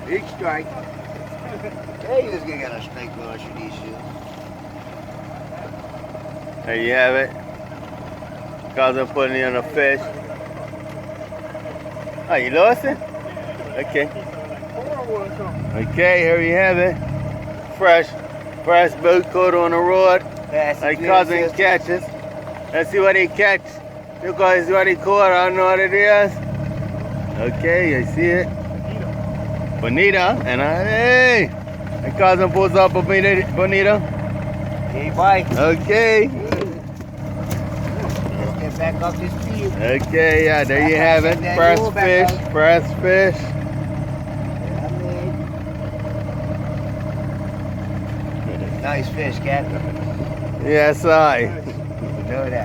Big strike. Hey, he was gonna get a snake launcher these shoes. There you have it. Cousin putting in a fish. Oh, you lost it? Okay. Okay, here you have it. Fresh boat caught on the rod. My cousin catches. Let's see what he catch. Look what he caught. I don't know what it is. Okay, I see it. Bonita. And hey, my cousin pulls up a Bonita. Hey, bye. Okay. Let's get back up this field. Okay, yeah, there you have it. Fresh fish. Nice fish, Captain. Yes, I. You know that.